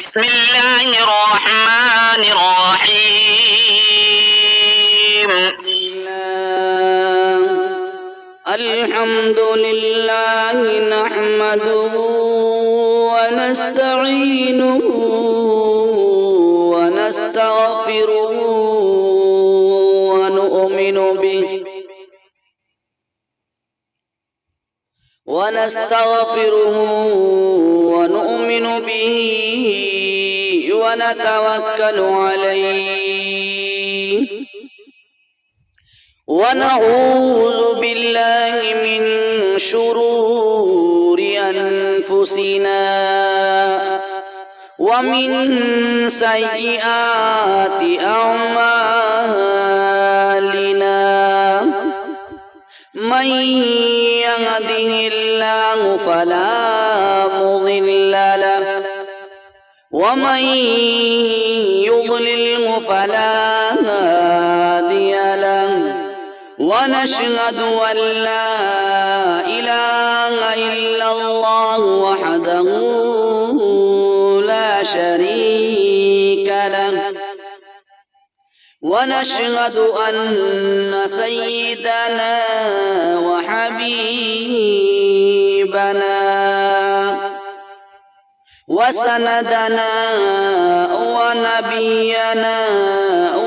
بسم الله الرحمن الرحيم. الحمد لله نحمده ونستعينه ونستغفره ونؤمن به ونتوكل عليه ونعوذ بالله من شرور أنفسنا ومن سيئات أعمالنا من يهده الله فلا مضل له ومن يضلله فلا هادي له ونشهد أن لا إله إلا الله وحده لا شريك له ونشهد أن سيدنا وحبيبنا وسندنا ونبينا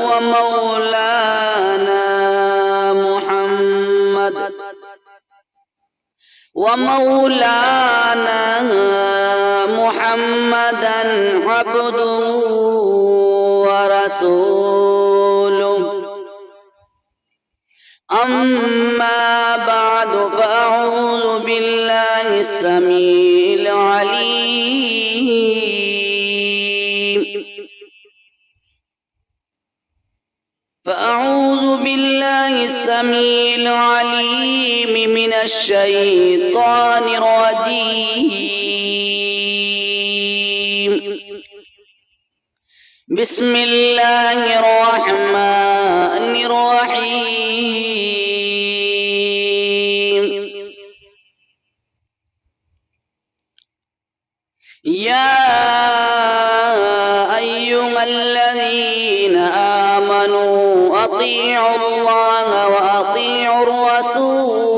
ومولانا محمدا عبده ورسوله. أما بعد فأعوذ بالله السميع العليم من الشيطان الرجيم. بسم الله الرحمن الرحيم. يا أيها الذين آمنوا أطيعوا الله وأطيعوا الرسول.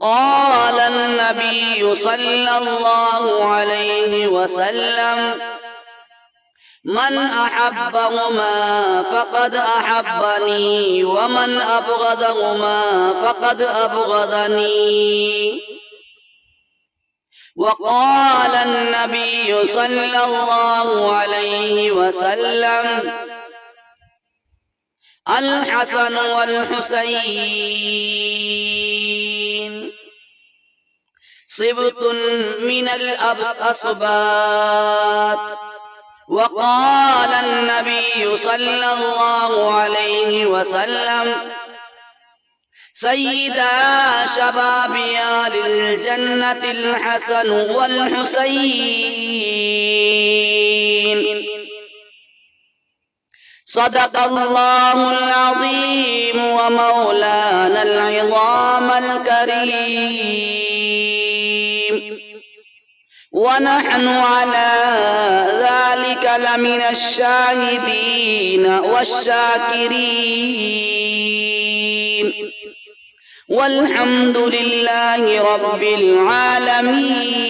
قال النبي صلى الله عليه وسلم: من أحبهما فقد أحبني ومن أبغضهما فقد أبغضني. وقال النبي صلى الله عليه وسلم: الحسن والحسين صبت من الأصباط. وقال النبي صلى الله عليه وسلم: سيدا شباب أهل الجنة الحسن والحسين. صدق الله العظيم ومولانا العظام الكريم، ونحن على ذلك لمن الشاهدين والشاكرين، والحمد لله رب العالمین۔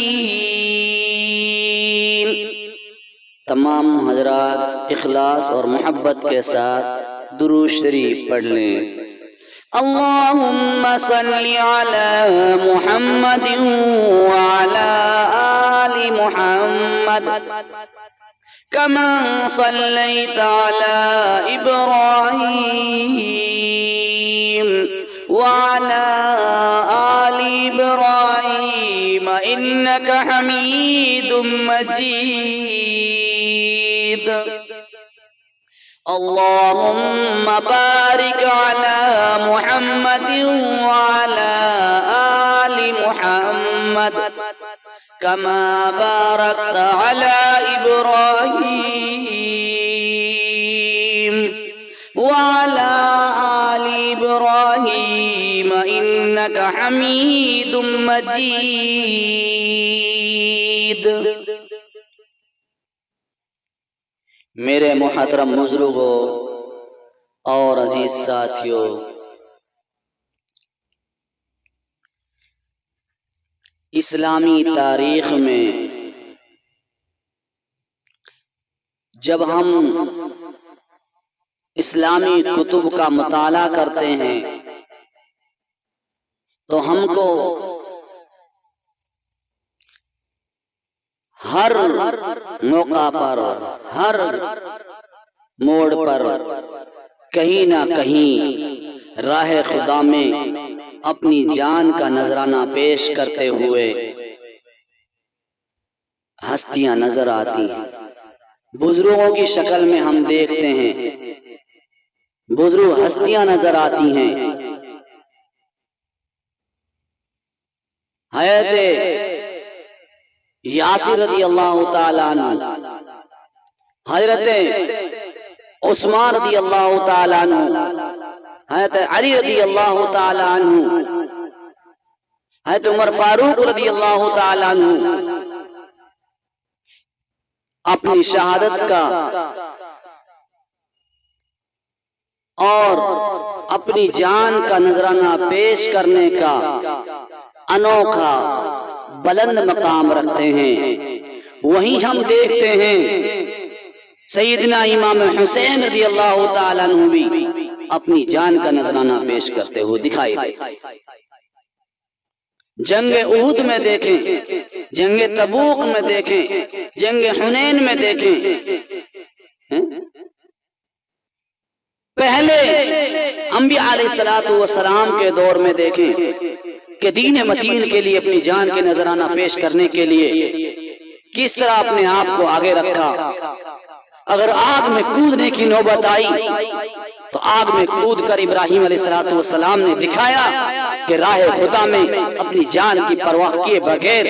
تمام حضرات اخلاص اور محبت کے ساتھ درود شریف پڑھ لیں۔ اللہم صلی علی محمد وعلی آل محمد كما صليت على إبراهيم وعلى آل إبراهيم إنك حميد مجيد. اللهم بارك على محمد وعلى آل محمد كما باركت على إبراهيم وعلى آل إبراهيم وإنك حميد مجيد۔ میرے محترم بزرگوں اور عزیز ساتھیوں، اسلامی تاریخ میں جب ہم اسلامی کتب کا مطالعہ کرتے ہیں تو ہم کو ہر موقع پر، ہر موڑ پر کہیں نہ کہیں راہ خدا میں اپنی جان کا نذرانہ پیش کرتے ہوئے ہستیاں نظر آتی ہیں۔ بزرگوں کی شکل میں ہم دیکھتے ہیں، بزرگ ہستیاں نظر آتی ہیں۔ حضرت یاسر رضی اللہ تعالیٰ عنہ، حضرت عثمان رضی اللہ تعالیٰ عنہ، حضرت علی رضی اللہ تعالیٰ عنہ، حضرت عمر فاروق رضی اللہ تعالیٰ عنہ اپنی شہادت کا اور اپنی جان کا نذرانہ پیش کرنے کا انوکھا بلند مقام رکھتے ہیں۔ وہیں ہم دیکھتے ہیں سیدنا امام حسین رضی اللہ تعالیٰ عنہ بھی اپنی جان کا نذرانہ پیش کرتے ہوئے دکھائی دیتے۔ جنگ احد میں دیکھیں، جنگ تبوک میں دیکھیں، جنگ حنین میں دیکھیں، پہلے انبیاء علیہ السلام کے دور میں دیکھیں کہ دین متین کے لیے اپنی جان کے نذرانہ پیش کرنے کے لیے کس طرح اپنے آپ کو آگے رکھا۔ اگر آگ میں کودنے کی نوبت آئی تو آگ میں کود کر ابراہیم علیہ السلام نے دکھایا کہ راہ خدا میں اپنی جان کی پرواہ کیے بغیر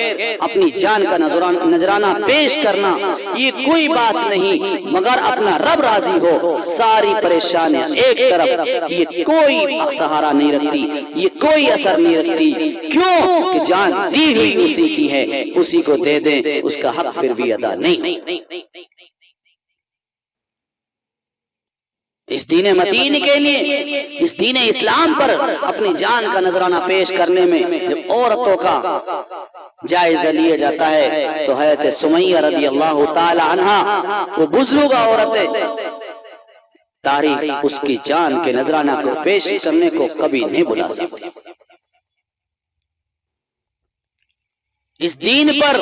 اپنی جان کا نذرانہ پیش کرنا یہ کوئی بات نہیں مگر اپنا رب راضی ہو۔ ساری پریشانیاں ایک طرف، یہ کوئی سہارا نہیں رکھتی، یہ کوئی اثر نہیں رکھتی۔ کیوں کہ جان دی ہوئی اسی کی ہے، اسی کو دے دیں، اس کا حق پھر بھی ادا نہیں۔ اس دین متین کے لیے، اس دین اسلام پر اپنی جان کا نذرانہ پیش کرنے میں جب عورتوں کا جائزہ لیا جاتا ہے تو حضرت سمیہ رضی اللہ تعالی عنہا، وہ بزرگ عورت ہے، تاریخ اس کی جان کے نذرانہ کو پیش کرنے کو کبھی نہیں بھلا سکتی۔ اس دین پر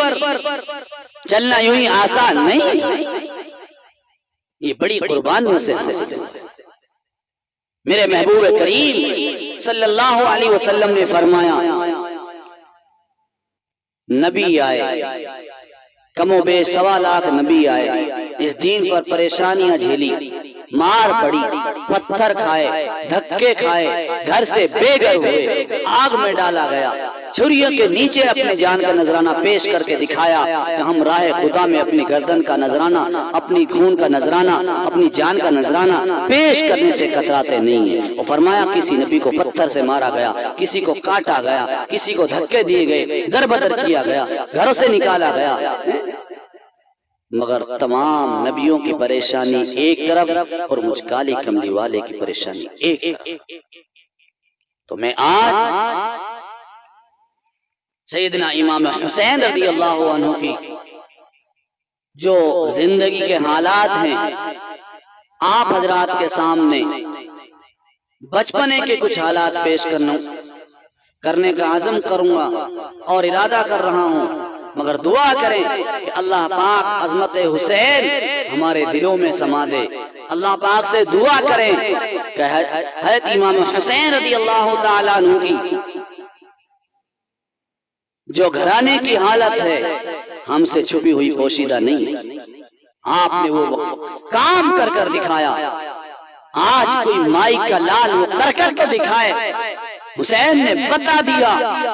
چلنا یوں ہی آسان نہیں، یہ بڑی قربانیوں سے حاصل ہے۔ میرے محبوب کریم صلی اللہ علیہ وسلم نے فرمایا، نبی آئے، کم و بیش 1.25 لاکھ نبی آئے، اس دین پر پریشانیاں جھیلی، مار پڑی، پتھر کھائے، دھکے کھائے، گھر سے بے گھر ہوئے، آگ میں ڈالا گیا، چھریوں کے نیچے اپنے جان کا نذرانہ پیش کر کے دکھایا کہ ہم راہ خدا میں اپنی گردن کا نذرانہ، اپنی خون کا نذرانہ، اپنی جان کا نذرانہ پیش کرنے سے کتراتے نہیں ہیں۔ اور فرمایا کسی نبی کو پتھر سے مارا گیا، کسی کو کاٹا گیا، کسی کو دھکے دیے گئے، در بدر کیا گیا، گھروں سے نکالا گیا، مگر تمام نبیوں کی پریشانی ایک طرف اور مجھ کالی کملی والے کی پریشانی ایک طرف۔ تو میں آج سیدنا امام حسین رضی اللہ عنہ کی جو زندگی کے حالات ہیں آپ حضرات کے سامنے بچپنے کے کچھ حالات پیش کرنے کا عزم کروں گا اور ارادہ کر رہا ہوں، مگر دعا کریں کہ اللہ پاک عظمت حسین ہمارے دلوں میں سما دے۔ اللہ پاک سے دعا کریں کہ حضرت امام حسین رضی اللہ تعالیٰ عنہ کی جو گھرانے کی حالت ہے ہم سے چھپی ہوئی پوشیدہ نہیں ہے۔ آپ نے وہ کام کر کر دکھایا، آج کوئی مائی کا لال وہ کر کر کے دکھائے، حسین نے بتا دیا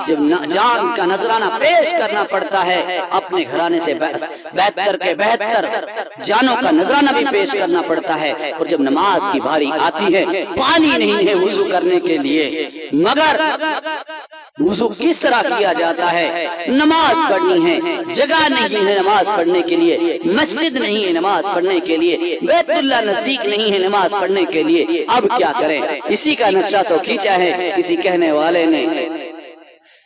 جب جان کا نذرانہ پیش کرنا پڑتا ہے اپنے گھرانے سے بیعت کر کے 72 جانوں کا نذرانہ بھی پیش کرنا پڑتا ہے، اور جب نماز کی باری آتی ہے پانی نہیں ہے وضو کرنے کے لیے، مگر وضو کس طرح کیا جاتا ہے؟ نماز پڑھنی ہے، جگہ نہیں ہے نماز پڑھنے کے لیے، مسجد نہیں ہے نماز پڑھنے کے لیے، بیت اللہ نزدیک نہیں ہے نماز پڑھنے کے لیے، اب کیا کریں؟ اسی کا نقشہ تو کھینچا ہے کسی کہنے والے نے،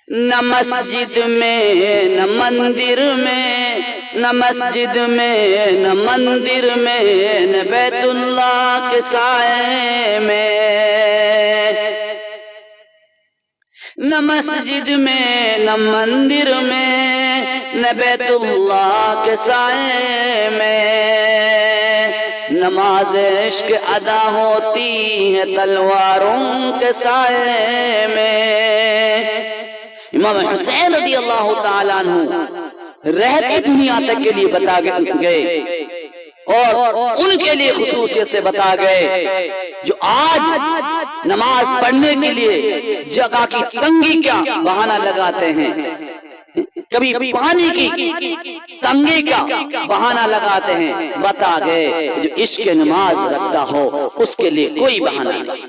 نہ مسجد میں نہ مندر میں، نہ مسجد میں نہ مندر میں، نہ بیت اللہ کے سائے میں، نہ مسجد میں نہ مندر میں، نہ بیت اللہ کے سائے میں، نماز عشق ادا ہوتی ہے تلواروں کے سائے میں۔ امام حسین رضی اللہ تعالیٰ عنہ رہتی دنیا تک کے لیے بتا گئے، اور ان کے لیے خصوصیت سے بتا گئے جو آج نماز پڑھنے کے لیے جگہ کی تنگی کا بہانہ لگاتے ہیں، کبھی پانی کی تنگی کا بہانہ لگاتے ہیں، بتا گئے جو عشق نماز رکھتا ہو اس کے لیے کوئی بہانہ نہیں۔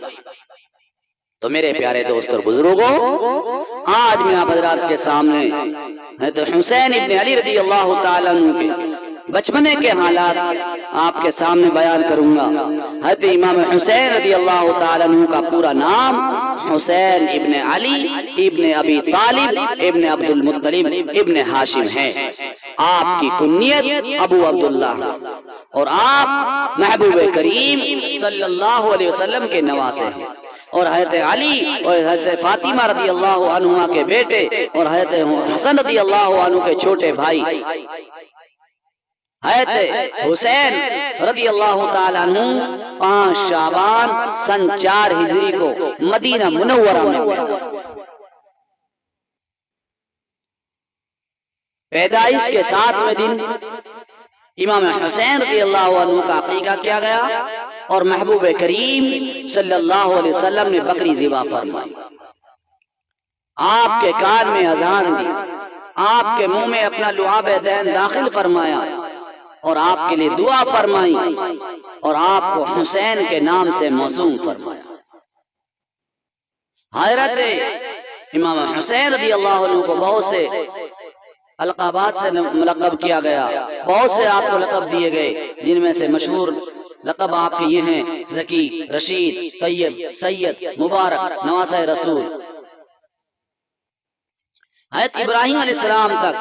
تو میرے پیارے دوست اور بزرگوں، آج میں آپ حضرات کے سامنے تو حسین ابن علی رضی اللہ تعالیٰ عنہ کے بچپنے کے حالات آپ کے سامنے بیان کروں گا۔ حضرت امام حسین رضی اللہ تعالیٰ عنہ کا پورا نام حسین ابن علی ابن ابی طالب ابن عبد المطلب ابن ہاشم ہے، آپ کی کنیت ابو عبداللہ، اور آپ محبوب کریم صلی اللہ علیہ وسلم کے نواسے ہیں، اور حضرت علی اور حضرت فاطمہ رضی اللہ عنہ کے بیٹے اور حضرت حسن رضی اللہ عنہ کے چھوٹے بھائی حضرت حسین رضی اللہ تعالیٰ عنہ 5 شعبان سن 4 ہجری کو مدینہ منورہ میں پیدا، پیدائش کے 7ویں دن امام حسین رضی اللہ عنہ کا عقیقہ کیا گیا، اور محبوب کریم صلی اللہ علیہ وسلم نے بکری ذبح فرمائی، آپ کے کان میں اذان دی، آپ کے منہ میں اپنا لعاب دین داخل فرمایا، اور آپ کے لیے دعا فرمائی، اور آپ کو حسین کے نام سے موسوم فرمایا۔ حضرت امام حسین رضی اللہ عنہ کو بہت سے القابات سے ملقب کیا گیا، بہت سے آپ کو لقب دیے گئے، جن میں سے مشہور لقب آپ کے یہ ہیں: ذکی، رشید، طیب، سید، مبارک، نواسہ رسول۔ حضرت ابراہیم علیہ السلام تک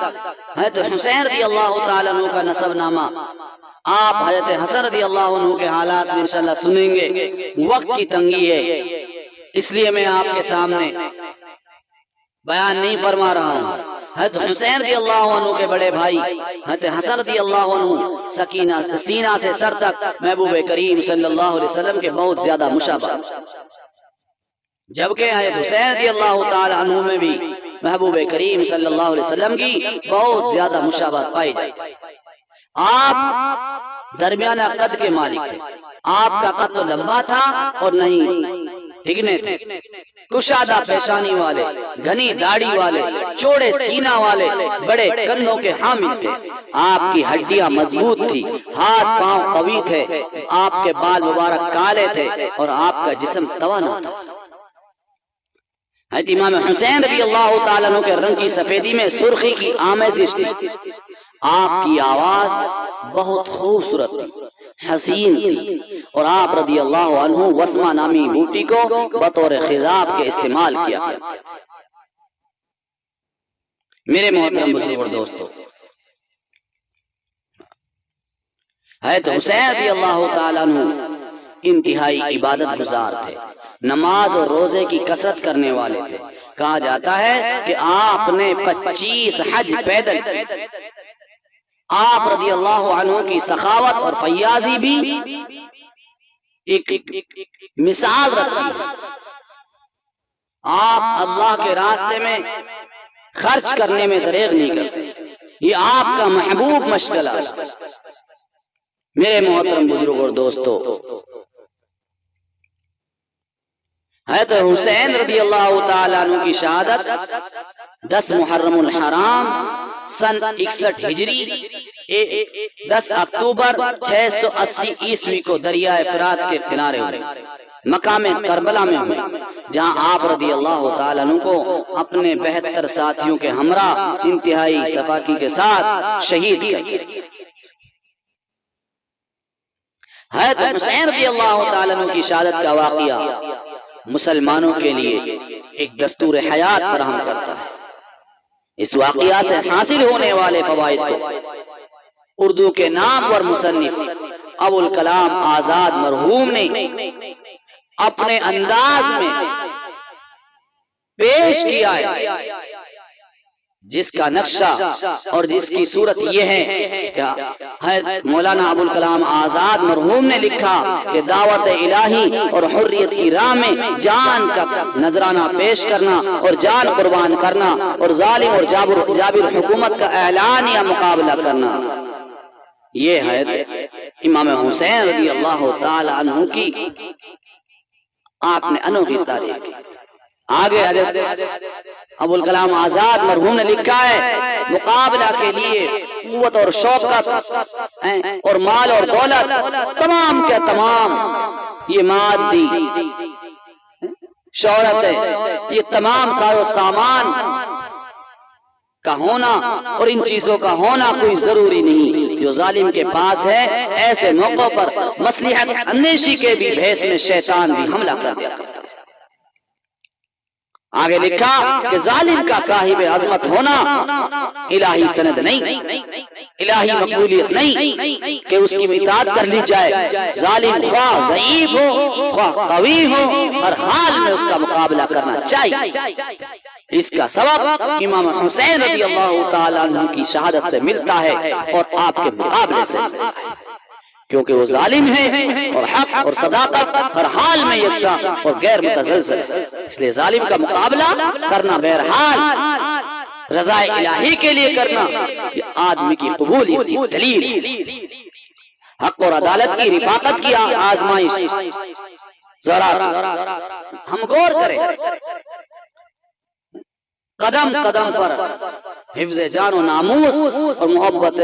حضرت حسین رضی اللہ تعالیٰ عنہ کا نسب نامہ آپ حضرت حسن رضی اللہ عنہ کے حالات میں انشاءاللہ سنیں گے۔ وقت کی تنگی ہے اس لیے میں آپ کے سامنے بیان نہیں فرما رہا ہوں۔ حضرت حسین رضی اللہ عنہ کے بڑے بھائی حضرت حسن رضی اللہ عنہ سینہ سے سر تک محبوب کریم صلی اللہ علیہ وسلم کے بہت زیادہ مشابہ، جبکہ حضرت حسین رضی اللہ تعالی عنہ میں بھی محبوب کریم صلی اللہ علیہ وسلم کی بہت زیادہ مشابہت پائی جاتی۔ آپ درمیانہ قد کے مالک تھے، آپ کا قد تو لمبا تھا اور نہیں ٹھیکنے تھے، کشادہ پیشانی والے، گھنی داڑھی والے، چوڑے سینہ والے، بڑے کندھوں کے حامل تھے، آپ کی ہڈیاں مضبوط تھی، ہاتھ پاؤں قوی تھے، آپ کے بال مبارک کالے تھے اور آپ کا جسم توانا تھا۔ حضرت امام حسین رضی اللہ تعالیٰ عنہ کے رنگ کی سفیدی میں سرخی کی آمیزش تھی، آپ کی آواز بہت خوبصورت تھی، حسین تھی، اور آپ رضی اللہ عنہ وسمہ نامی بوٹی کو بطور خضاب کے استعمال کیا گیا۔ میرے محترم بزرگ اور دوستو، حضرت حسین رضی اللہ تعالیٰ عنہ انتہائی عبادت گزار تھے، نماز اور روزے کی کثرت کرنے والے تھے۔ کہا جاتا ہے کہ آپ نے 25 حج پیدل کی۔ آپ رضی اللہ عنہ کی سخاوت اور فیاضی بھی ایک مثال رکھتی ہے۔ آپ اللہ کے راستے میں خرچ کرنے میں دریغ نہیں کرتے، یہ آپ کا محبوب مشغلہ ہے۔ میرے محترم بزرگ اور دوستو، حضرت حسین رضی اللہ تعالیٰ عنہ کی شہادت 10 محرم الحرام سن 61 ہجری 10 اکتوبر 680 عیسوی کو دریائے فرات کے کنارے ہوئے، مقام کربلا میں ہوئے، جہاں آپ رضی اللہ تعالیٰ عنہ کو اپنے 72 ساتھیوں کے ہمراہ انتہائی صفاکی کے ساتھ شہید کیا گیا۔ حضرت حسین رضی اللہ تعالیٰ عنہ کی شہادت کا واقعہ مسلمانوں کے لیے ایک دستور حیات فراہم کرتا ہے۔ اس واقعہ سے حاصل ہونے والے فوائد کو اردو کے نامور مصنف ابوالکلام آزاد مرحوم نے اپنے انداز میں پیش کیا ہے، جس کا نقشہ اور جس کی صورت یہ ہے کہ مولانا ابوالکلام آزاد مرحوم نے لکھا کہ دعوت الہی اور حریت کی راہ میں جان کا نذرانہ پیش کرنا اور جان قربان کرنا اور ظالم اور جابر حکومت کا اعلانیہ مقابلہ کرنا، یہ ہے امام حسین رضی اللہ تعالی عنہ کی آپ نے انوکھی تاریخ۔ آگے ابوالکلام آزاد مرحوم نے لکھا ہے مقابلہ کے لیے قوت اور شوکت اور مال اور دولت تمام کے تمام، یہ مادی شہرت ہے، یہ تمام ساز و سامان کا ہونا اور ان چیزوں کا ہونا کوئی ضروری نہیں جو ظالم کے پاس ہے۔ ایسے موقعوں پر مصلحت اندیشی کے بھی بھیس میں شیطان بھی حملہ کر دیا کرتا ہے۔ آگے لکھا کہ ظالم کا صاحب عظمت ہونا الہی سند نہیں، الہی مقبولیت نہیں کہ اس کی اطاعت کر لی جائے۔ ظالم خواہ ضعیف ہو خواہ قوی ہو، ہر حال میں اس کا مقابلہ کرنا چاہیے۔ اس کا سبب امام حسین رضی اللہ تعالیٰ عنہ کی شہادت سے ملتا ہے اور آپ کے مقابلے سے، کیونکہ وہ ظالم ہے اور حق اور صداقت ہر حال میں یکساں اور غیر متزلزل ہے، اس لیے ظالم کا مقابلہ کرنا بہرحال رضا الہی کے لیے کرنا یہ آدمی کی قبولیت کی دلیل۔ حق اور عدالت کی رفاقت کی آزمائش، ذرا ہم غور کریں، قدم قدم پر حفظ جان و ناموس اور محبت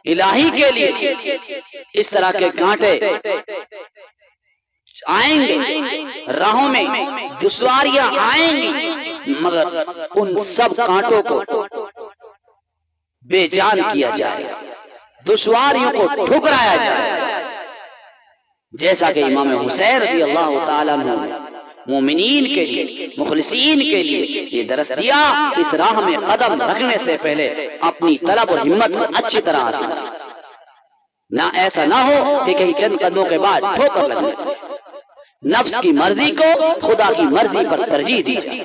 الہی کے لیے اس طرح کے کانٹے آئیں گے، راہوں میں دشواریاں آئیں گی، مگر ان سب کانٹوں کو بے جان کیا جائے، دشواریوں کو ٹھکرایا جائے، جیسا کہ امام حسین رضی اللہ تعالیٰ عنہ مومنین کے لیے مخلصین کے لیے یہ درس دیا، اس راہ میں قدم رکھنے سے پہلے اپنی طلب اور ہمت کو اچھی طرح حاصل نہ ایسا نہ ہو کہ کہیں چند قدموں کے بعد ٹھوکر لگنے، نفس کی مرضی کو خدا کی مرضی پر ترجیح دی جائے۔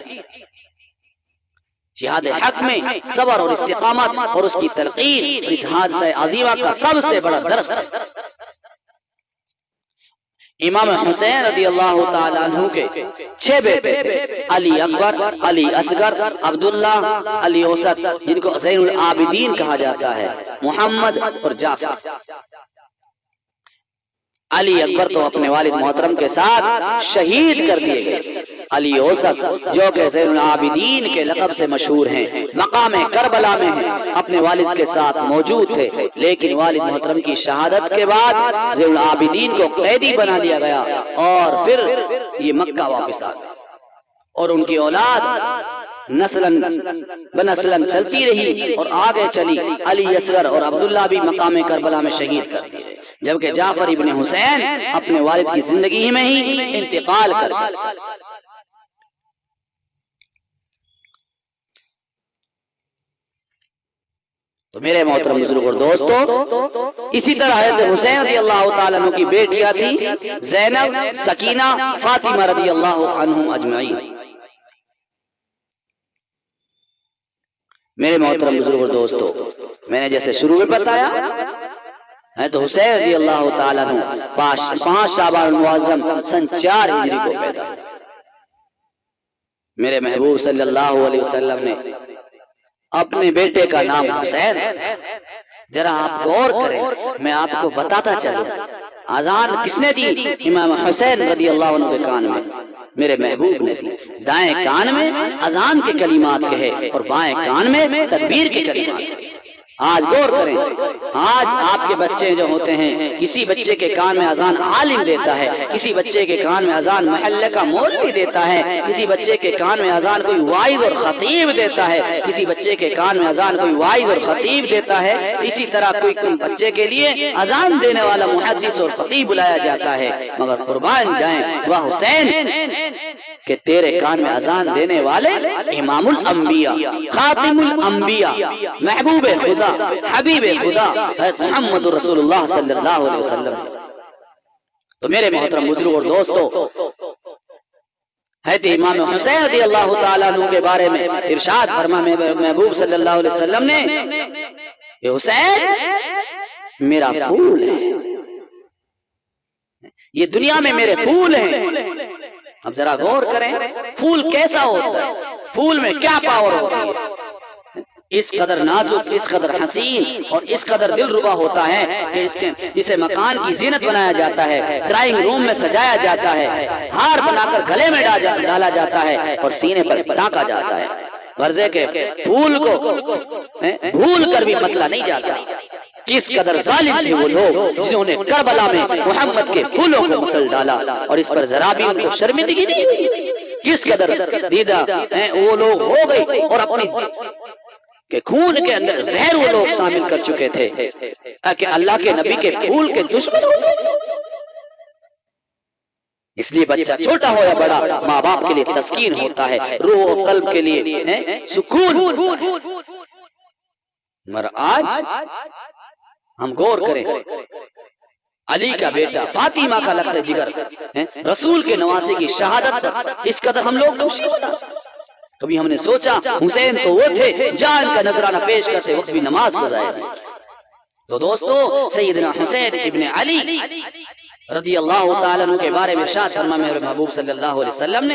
جہاد حق میں صبر اور استقامت اور اس کی تلقین اس حادثہ عظیمہ کا سب سے بڑا درس ہے۔ امام حسین رضی اللہ تعالیٰ عنہ کے 6 بیٹے تھے، علی اکبر، علی اصغر، عبداللہ، علی اوسط جن کو زین العابدین کہا جاتا ہے، محمد اور جعفر۔ علی اکبر تو اپنے والد محترم کے ساتھ شہید کر دیے گئے، علی اوسط جو کہ زین العابدین کے لقب سے مشہور ہیں، مقام کربلا میں ہیں، اپنے والد کے ساتھ موجود تھے، لیکن والد محترم کی شہادت کے بعد زین العابدین کو قیدی بنا لیا گیا اور پھر یہ مکہ واپس آ گئے اور ان کی اولاد نسلاً بنسلاً چلتی رہی اور آگے چلی۔ علی اصغر اور عبداللہ بھی مقام کربلا میں شہید کر دیے، جبکہ جعفر ابن حسین اپنے والد کی زندگی میں ہی انتقال کر گئے۔ تو میرے محترم بزرگ اور دوستو، اسی طرح حضرت حسین رضی اللہ تعالیٰ عنہ کی بیٹیاں تھی زینب، سکینہ، فاطمہ رضی اللہ عنہم اجمعین۔ میرے محترم بزرگ اور دوستو، میں نے جیسے شروع میں بتایا حضرت حسین رضی اللہ تعالیٰ عنہ 5 شعبان المعظم سن 4 ہجری کو پیدا ہوئے۔ میرے محبوب صلی اللہ علیہ وسلم نے اپنے بیٹے کا نام حسین، ذرا آپ غور کریں، میں آپ کو بتاتا چلوں، اذان کس نے دی؟ امام حسین رضی اللہ عنہ کے کان میں، میرے محبوب نے دی۔ دائیں کان میں اذان کے کلمات کہے اور بائیں کان میں تکبیر کے کلمات کہے۔ آج غور کریں، آج آپ کے بچے جو ہوتے ہیں، کسی بچے کے کان میں اذان عالم دیتا ہے، کسی بچے کے کان میں اذان محلے کا مولوی دیتا ہے، کسی بچے کے کان میں اذان کوئی واعظ اور خطیب دیتا ہے، کسی بچے کے کان میں اذان کوئی واعظ اور خطیب دیتا ہے، اسی طرح کوئی بچے کے لیے اذان دینے والا محدث اور خطیب بلایا جاتا ہے۔ مگر قربان جائیں وہ حسین کہ تیرے کان میں اذان دینے والے امام الانبیاء، خاتم الانبیاء، محبوب خدا، حبیب خدا محمد رسول اللہ صلی اللہ علیہ وسلم۔ تو میرے محترم بزرگ اور دوستو، حضرت امام حسین رضی اللہ تعالیٰ عنہ کے بارے میں ارشاد فرما محبوب صلی اللہ علیہ وسلم نے، کہ حسین میرا پھول ہے، یہ دنیا میں میرے پھول ہیں۔ اب ذرا غور کریں، پھول کیسا ہوتا ہے، پھول میں کیا پاور ہوتی ہے؟ اس قدر نازک، اس قدر حسین اور اس قدر دل ربا ہوتا ہے کہ اسے مکان کی زینت بنایا جاتا ہے، ڈرائنگ روم میں سجایا جاتا ہے، ہار بنا کر گلے میں ڈالا جاتا ہے اور سینے پر ٹانکا جاتا ہے۔ غرضے کے پھول کو بھول کر بھی مسئلہ نہیں جاتا۔ کس قدر ظالم تھے وہ لوگ جنہوں نے کربلا میں محمد کے پھولوں کو مسل ڈالا اور اس پر ذرا بھی ان کو شرمندگی نہیں ہوئی۔ کس قدر دیدہ وہ لوگ ہو گئے اور اپنی کہ خون کے اندر زہر وہ لوگ شامل کر چکے تھے کہ اللہ کے نبی کے پھول کے دشمن ہوتے۔ اس لیے بچہ چھوٹا ہو یا بڑا ماں باپ کے لیے تسکین ہوتا ہے، روح و قلب کے لیے سکون۔ مگر آج ہم غور کریں، علی کا بیٹا، فاطمہ کا لقب جگر، رسول کے نواسے کی شہادت پر اس قدر ہم لوگ خوشی ہوتا۔ کبھی ہم نے سوچا حسین تو وہ تھے جان کا نذرانہ پیش کرتے وقت بھی نماز گزارے تھے۔ تو دوستو، سیدنا حسین ابن علی رضی اللہ تعالیٰ عنہ کے بارے میں ارشاد فرما میرے محبوب صلی اللہ علیہ وسلم نے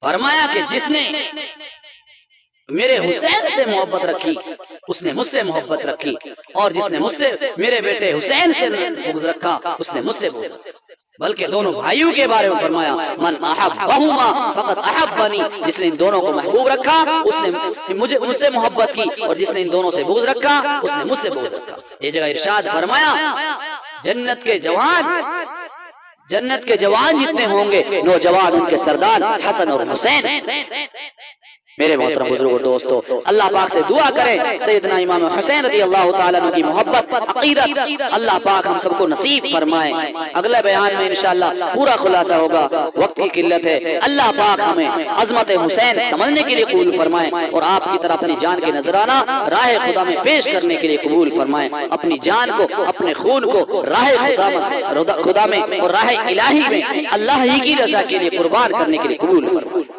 فرمایا کہ جس نے میرے حسین سے محبت رکھی اس نے مجھ سے محبت رکھی، اور جس نے مجھ سے میرے بیٹے حسین سے بغض رکھا اس نے مجھ سے بغض رکھا۔ بلکہ دونوں بھائیوں کے بارے میں فرمایا من احبہما فقد احبنی، جس نے ان دونوں کو محبوب رکھا اس نے مجھ سے محبت کی، اور جس نے ان دونوں سے بغض رکھا اس نے مجھ سے بغض رکھا۔ یہ جگہ ارشاد فرمایا جنت کے جوان جتنے ہوں گے نوجوان ان کے سردار حسن اور حسین۔ میرے محترم بزرگوں دوستو، اللہ پاک سے دعا کریں سیدنا امام حسین رضی اللہ تعالیٰ عنہ کی محبت، عقیدت اللہ پاک ہم سب کو نصیب فرمائیں۔ اگلے بیان میں انشاءاللہ پورا خلاصہ ہوگا، وقت کی قلت ہے۔ اللہ پاک ہمیں عظمت حسین سمجھنے کے لیے قبول فرمائیں اور آپ کی طرح اپنی جان کے نذرانہ راہ خدا میں پیش کرنے کے لیے قبول فرمائیں۔ اپنی جان کو، اپنے خون کو راہ خدا میں اور راہ الہی میں اللہ ہی کی رضا کے لیے قربان کرنے کے لیے قبول فرمائیں۔